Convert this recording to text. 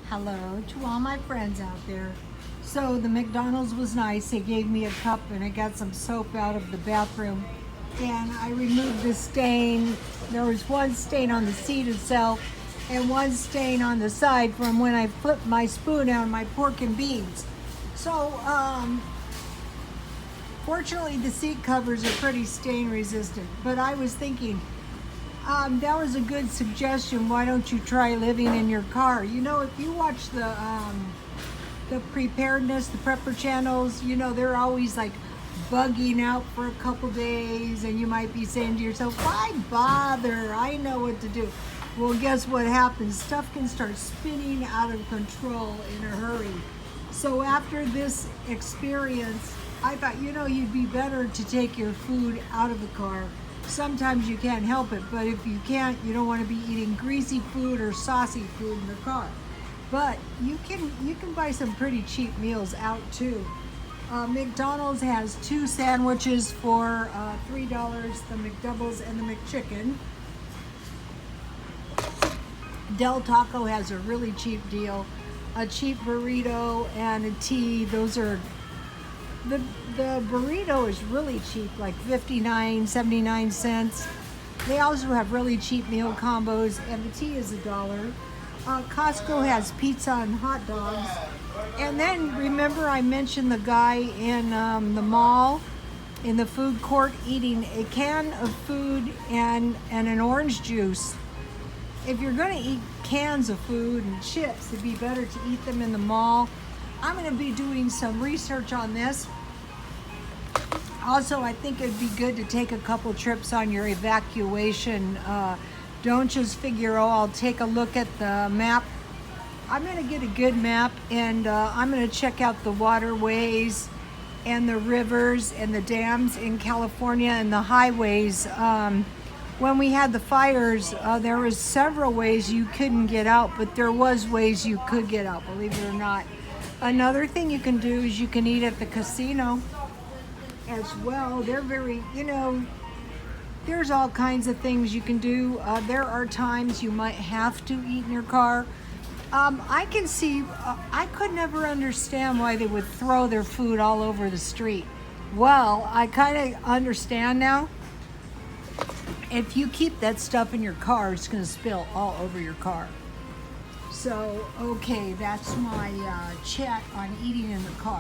Hello to all my friends out there. So the McDonald's was nice. They gave me a cup and I got some soap out of the bathroom and I removed the stain. There was one stain on the seat itself and one stain on the side from when I flipped my spoon out of my pork and beans. So fortunately the seat covers are pretty stain resistant, but I was thinking, that was a good suggestion. Why don't you try living in your car? You know, if you watch the preparedness, the prepper channels, you know, they're always like bugging out for a couple days, and you might be saying to yourself, why bother? I know what to do. Well, guess what happens? Stuff can start spinning out of control in a hurry. So after this experience, I thought, you know, you'd be better to take your food out of the car. Sometimes you can't help it, but if you can't, you don't want to be eating greasy food or saucy food in the car. But you can buy some pretty cheap meals out too. McDonald's has 2 sandwiches for $3, the McDoubles and the McChicken. Del Taco has a really cheap deal, a cheap burrito and a tea. Those are the burrito is really cheap, like 59, 79 cents. They also have really cheap meal combos, and the tea is $1. Costco has pizza and hot dogs. And then remember I mentioned the guy in the mall, in the food court, eating a can of food and an orange juice. If you're going to eat cans of food and chips, it'd be better to eat them in the mall. I'm going to be doing some research on this. Also, I think it'd be good to take a couple trips on your evacuation. Don't just figure, oh, I'll take a look at the map. I'm going to get a good map, and I'm going to check out the waterways and the rivers and the dams in California and the highways. When we had the fires, there was several ways you couldn't get out, but there was ways you could get out, believe it or not. Another thing you can do is you can eat at the casino as well. They're very, you know, there's all kinds of things you can do. There are times you might have to eat in your car. I can see, I could never understand why they would throw their food all over the street. Well, I kind of understand now. If you keep that stuff in your car, it's going to spill all over your car. So, okay, that's my chat on eating in the car.